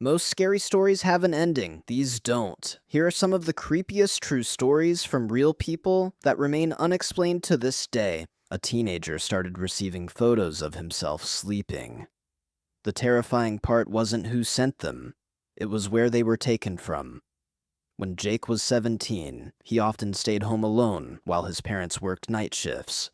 Most scary stories have an ending, these don't. Here are some of the creepiest true stories from real people that remain unexplained to this day. A teenager started receiving photos of himself sleeping. The terrifying part wasn't who sent them, it was where they were taken from. When Jake was 17, he often stayed home alone while his parents worked night shifts.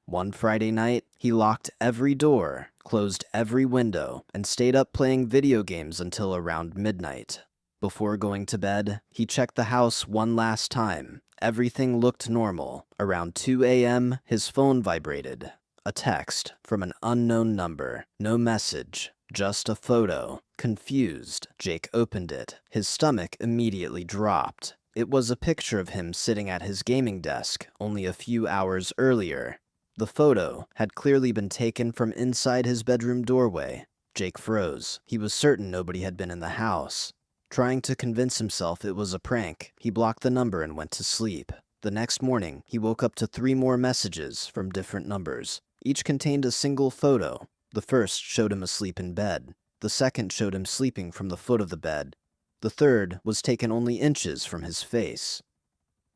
One Friday night, he locked every door, closed every window, and stayed up playing video games until around midnight. Before going to bed, he checked the house one last time. Everything looked normal. Around 2 a.m., his phone vibrated. A text from an unknown number. No message, just a photo. Confused, Jake opened it. His stomach immediately dropped. It was a picture of him sitting at his gaming desk only a few hours earlier. The photo had clearly been taken from inside his bedroom doorway. Jake froze. He was certain nobody had been in the house. Trying to convince himself it was a prank, he blocked the number and went to sleep. The next morning, he woke up to 3 more messages from different numbers. Each contained a single photo. The first showed him asleep in bed. The second showed him sleeping from the foot of the bed. The third was taken only inches from his face.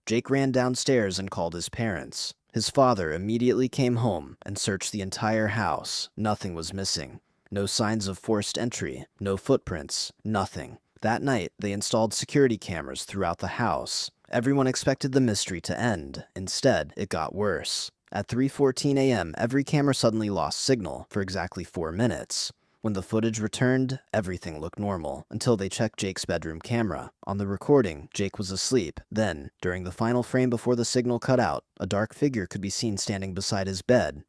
Jake ran downstairs and called his parents. His father immediately came home and searched the entire house. Nothing was missing. No signs of forced entry, no footprints, nothing. That night, they installed security cameras throughout the house. Everyone expected the mystery to end. Instead, it got worse. At 3:14 a.m., every camera suddenly lost signal for exactly 4 minutes. When the footage returned, everything looked normal, until they checked Jake's bedroom camera. On the recording, Jake was asleep. Then, during the final frame before the signal cut out, a dark figure could be seen standing beside his bed,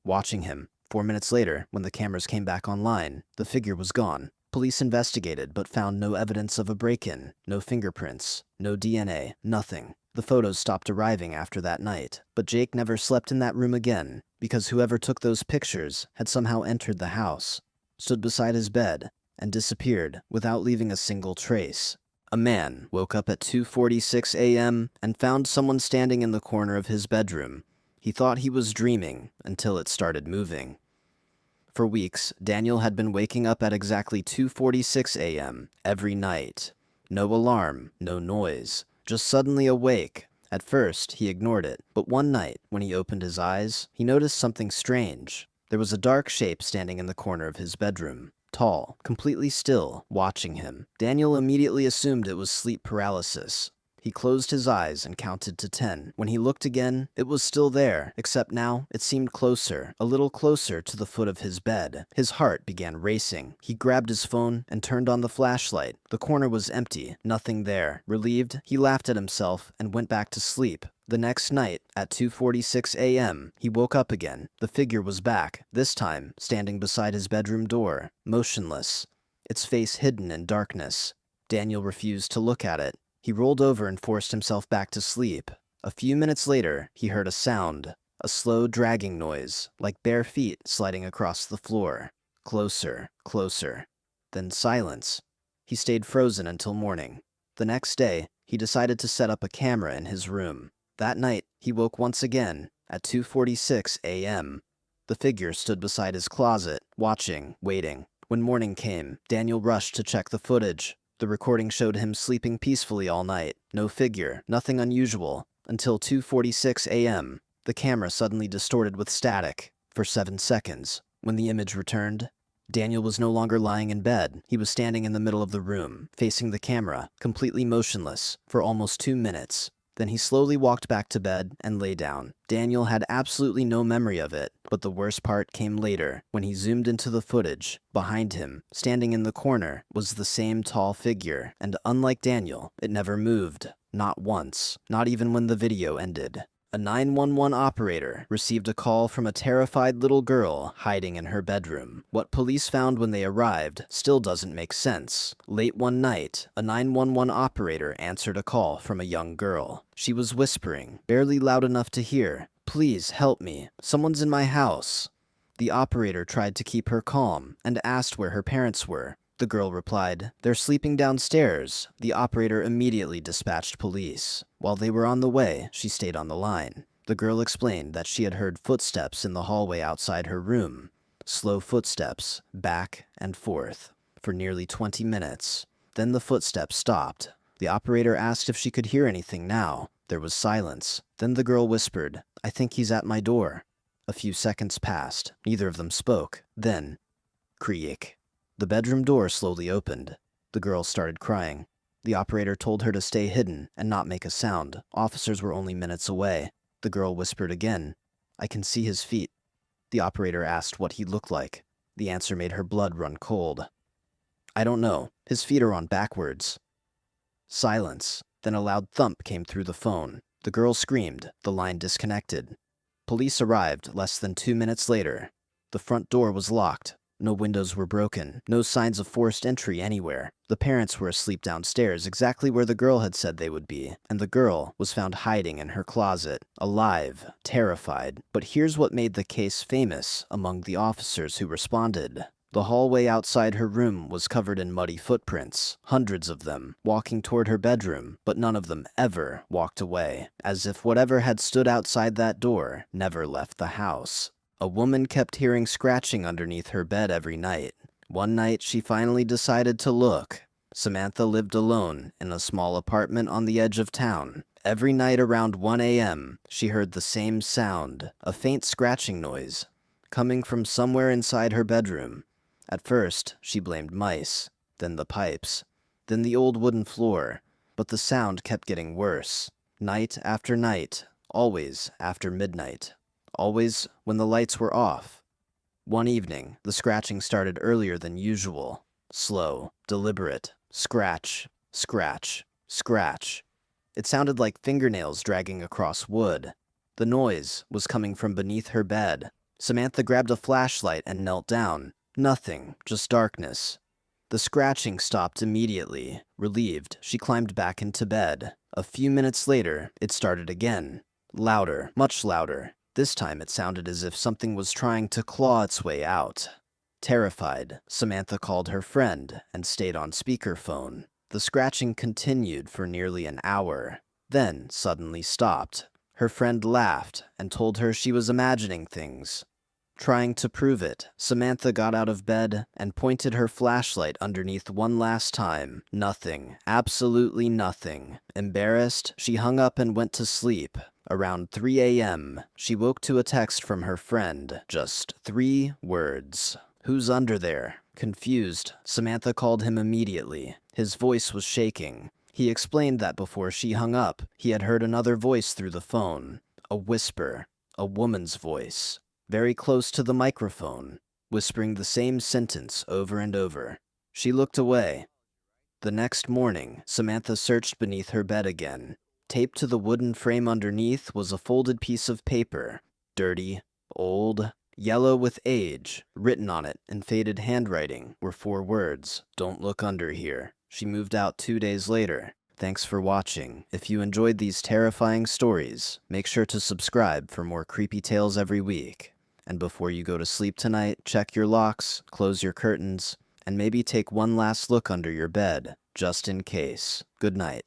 watching him. 4 minutes later, when the cameras came back online, the figure was gone. Police investigated, but found no evidence of a break-in, no fingerprints, no DNA, nothing. The photos stopped arriving after that night, but Jake never slept in that room again, because whoever took those pictures had somehow entered the house, stood beside his bed, and disappeared without leaving a single trace. A man woke up at 2:46 a.m. and found someone standing in the corner of his bedroom. He thought he was dreaming until it started moving. For weeks, Daniel had been waking up at exactly 2:46 a.m. every night. No alarm, no noise, just suddenly awake. At first, he ignored it, but one night, when he opened his eyes, he noticed something strange. There was a dark shape standing in the corner of his bedroom, tall, completely still, watching him. Daniel immediately assumed it was sleep paralysis. He closed his eyes and counted to 10. When he looked again, it was still there, except now it seemed closer, a little closer to the foot of his bed. His heart began racing. He grabbed his phone and turned on the flashlight. The corner was empty, nothing there. Relieved, he laughed at himself and went back to sleep. The next night, at 2:46 a.m., he woke up again. The figure was back, this time standing beside his bedroom door, motionless, its face hidden in darkness. Daniel refused to look at it. He rolled over and forced himself back to sleep. A few minutes later, he heard a sound, a slow dragging noise, like bare feet sliding across the floor. Closer, closer. Then silence. He stayed frozen until morning. The next day, he decided to set up a camera in his room. That night, he woke once again, at 2:46 a.m. The figure stood beside his closet, watching, waiting. When morning came, Daniel rushed to check the footage. The recording showed him sleeping peacefully all night. No figure, nothing unusual. Until 2:46 a.m., the camera suddenly distorted with static for 7 seconds. When the image returned, Daniel was no longer lying in bed. He was standing in the middle of the room, facing the camera, completely motionless, for almost 2 minutes. Then he slowly walked back to bed and lay down. Daniel had absolutely no memory of it, but the worst part came later, when he zoomed into the footage. Behind him, standing in the corner, was the same tall figure, and unlike Daniel, it never moved. Not once. Not even when the video ended. A 911 operator received a call from a terrified little girl hiding in her bedroom. What police found when they arrived still doesn't make sense. Late one night, a 911 operator answered a call from a young girl. She was whispering, barely loud enough to hear, "Please help me. Someone's in my house." The operator tried to keep her calm and asked where her parents were. The girl replied, "They're sleeping downstairs." The operator immediately dispatched police. While they were on the way, she stayed on the line. The girl explained that she had heard footsteps in the hallway outside her room. Slow footsteps, back and forth. for nearly 20 minutes. Then the footsteps stopped. The operator asked if she could hear anything now. There was silence. Then the girl whispered, "I think he's at my door." A few seconds passed. Neither of them spoke. Then, creak. The bedroom door slowly opened. The girl started crying. The operator told her to stay hidden and not make a sound. Officers were only minutes away. The girl whispered again, "I can see his feet." The operator asked what he looked like. The answer made her blood run cold. "I don't know. His feet are on backwards." Silence. Then a loud thump came through the phone. The girl screamed. The line disconnected. Police arrived less than 2 minutes later. The front door was locked. No windows were broken. No signs of forced entry anywhere. The parents were asleep downstairs, exactly where the girl had said they would be, and the girl was found hiding in her closet, alive, terrified. But here's what made the case famous among the officers who responded. The hallway outside her room was covered in muddy footprints, hundreds of them, walking toward her bedroom, but none of them ever walked away, as if whatever had stood outside that door never left the house. A woman kept hearing scratching underneath her bed every night. One night, she finally decided to look. Samantha lived alone in a small apartment on the edge of town. Every night around 1 a.m., she heard the same sound, a faint scratching noise, coming from somewhere inside her bedroom. At first, she blamed mice, then the pipes, then the old wooden floor, but the sound kept getting worse. Night after night, always after midnight, always when the lights were off. One evening, the scratching started earlier than usual. Slow, deliberate, scratch, scratch, scratch. It sounded like fingernails dragging across wood. The noise was coming from beneath her bed. Samantha grabbed a flashlight and knelt down. Nothing, just darkness. The scratching stopped immediately. Relieved, she climbed back into bed. A few minutes later, it started again. Louder, much louder. This time it sounded as if something was trying to claw its way out. Terrified, Samantha called her friend and stayed on speakerphone. The scratching continued for nearly an hour, then suddenly stopped. Her friend laughed and told her she was imagining things. Trying to prove it, Samantha got out of bed and pointed her flashlight underneath one last time. Nothing. Absolutely nothing. Embarrassed, she hung up and went to sleep. Around 3 a.m., she woke to a text from her friend. Just 3 words. "Who's under there?" Confused, Samantha called him immediately. His voice was shaking. He explained that before she hung up, he had heard another voice through the phone. A whisper. A woman's voice. Very close to the microphone, whispering the same sentence over and over. She looked away. The next morning, Samantha searched beneath her bed again. Taped to the wooden frame underneath was a folded piece of paper. Dirty, old, yellow with age. Written on it, in faded handwriting, were 4 words. "Don't look under here." She moved out 2 days later. Thanks for watching. If you enjoyed these terrifying stories, make sure to subscribe for more creepy tales every week. And before you go to sleep tonight, check your locks, close your curtains, and maybe take one last look under your bed, just in case. Good night.